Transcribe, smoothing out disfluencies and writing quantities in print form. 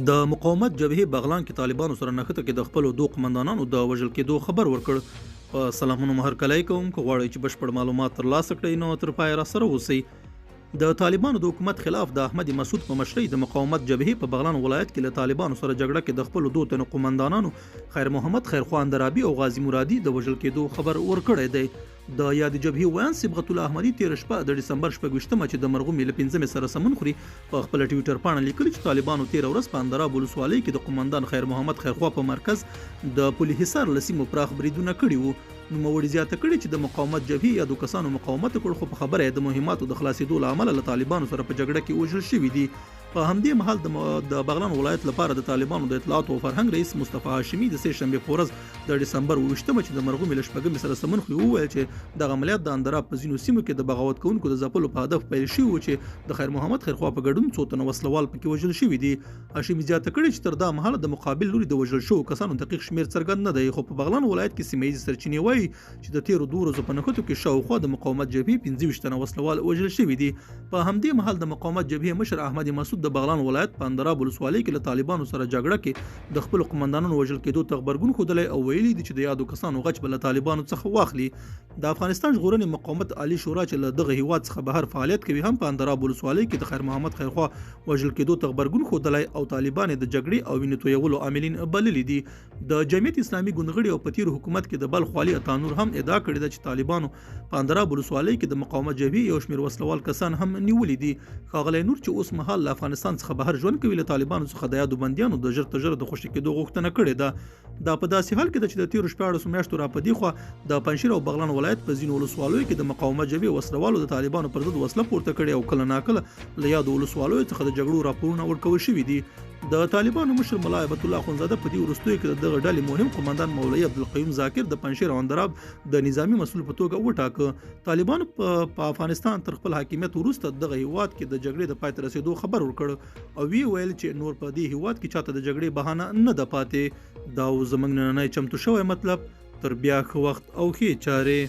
د مقاومت جبهې بغلان کې طالبانو سره نښته کې د خپلو دوه قمندانانو د وژل کېدو خبر ورکړ. په سلامونو هرکلی کوم، که غواړئ چې بشپړ معلومات ترلاسه کړئ نو تر پایه راسره اوسئ. د طالبانو د حکومت خلاف د احمد مسعود په مشرۍ د مقاومت جبهې په بغلان ولایت کې له طالبانو سره جګړه کې د خپلو دوه تنو قمندانانو خیر محمد خیرخوا اندرابي او غازي مرادي د وژل کېدو خبر ورکړی دی. د یاد جبهې ویان صبغت الله احمدي تېره شپه د ډسمبر 26 چې د مرغومي له 5 سره سمون خوري په خپل ټویټر باندې لیکلي چې طالبانو تېره ورځ په اندراب ولسوالۍ کې د قمندان خیر محمد خیرخوا په مرکز د پل حصار له سیمو پراخ بریدونه کړي وو. نوموړي زیاته کړې چې د مقاومت جبهې یا د کسانو مقاومت وکړ، خو په خبره یې د مهماتو د خلاصېدو له امله له طالبانو سره په جګړه کې وژل شوي دي. په همدې مهال د بغلان ولایت لپاره د طالبانو د اطلاعات او فرهنګ رئیس مصطفی هاشمي د سه شنبې په ورځ د ډسمبر 28 چې د مرغومي له 4 سره سمون خوري وویل چې دغه عملیات د اندراب په ځینو سیمو کې د بغاوت کوونکو د ځپلو په هدف پیل شوي و چې د خیر محمد خیرخوا په ګډون څو تنه وسلوال پکې وژل شوي دي. هاشمي زیاته کړې چې تر دا مهاله د مقابل لوري د وژل شوو کسانو دقیق شمېر څرګند نه دی، خو په بغلان ولایت کې سیمه ییزې سرچینې وایي چې د تیرو 2 ورځو په نښتو کې شاوخوا د مقاومت جبهې 25 تنه وسلوال وژل شوي دي. په همدې مهال د مقاومت جبهې مشر احمد مسعود د بغلان ولایت په اندراب ولسوالۍ کې له طالبانو سره جګړه کې د خپل قمندانانو وژل کېدو ته غبرګون ښودلی او ویلي دي چې د یادو کسانو غچ به له طالبانو څخه واخلي. د افغانستان ژغورنې مقاومت عالي شورا چې له دغه هیواد څخه بهر فعالیت کوي هم په اندراب ولسوالۍ کې د خیر محمد خیرخوا وژل کېدو ته غبرګون ښودلی او طالبان د جګړې او وینې تویولو عاملین بللي دي. د جمعیت اسلامي ګوندغړي او په تیر حکومت کې د بلخ والي عطانور هم ادعا کړې ده چې طالبانو په اندراب ولسوالۍ کې د مقاومت جبهې یو شمېر وسلوال کسان هم نیولي دي. ښاغلی نور چې اوس مهال له افغانستان څخه بهر ژوند کوي له طالبانو څخه د یادو بندیانو د ژر تر ژره د خوشي کېدو غوښتنه کړې ده. دا په داسې حال کې ده چې د تیرو 14 میاشتو را په دې خوا د پنجشیر او بغلان ولایت په ځینو ولسوالیو کې د مقاومت جبهې وسلوالو د طالبانو پر ضد وسله پورته کړې او کله ناکله له یادو ولسوالیو څخه د جګړو راپورونه ورکول شوي دي. د طالبانو مشر ملا هیبت الله اخونزاده په دې وروستیو کې دغه ډلې مهم قمندان مولوي عبدالقیوم ذاکر د پنجشیر او اندراب د نظامی مسؤل په توګه وټاکه. طالبانو په افغانستان تر خپل حاکمیت وروسته دغه هیواد کې د جګړې د پای ته رسیدو خبر ورکړ او ویل چې نور په دې هیواد کې چاته د جګړې بهانه نه ده پاتې. دا زموږ نننی چمتو شوی مطلب. تر بیا ښه وخت او ښې چارې.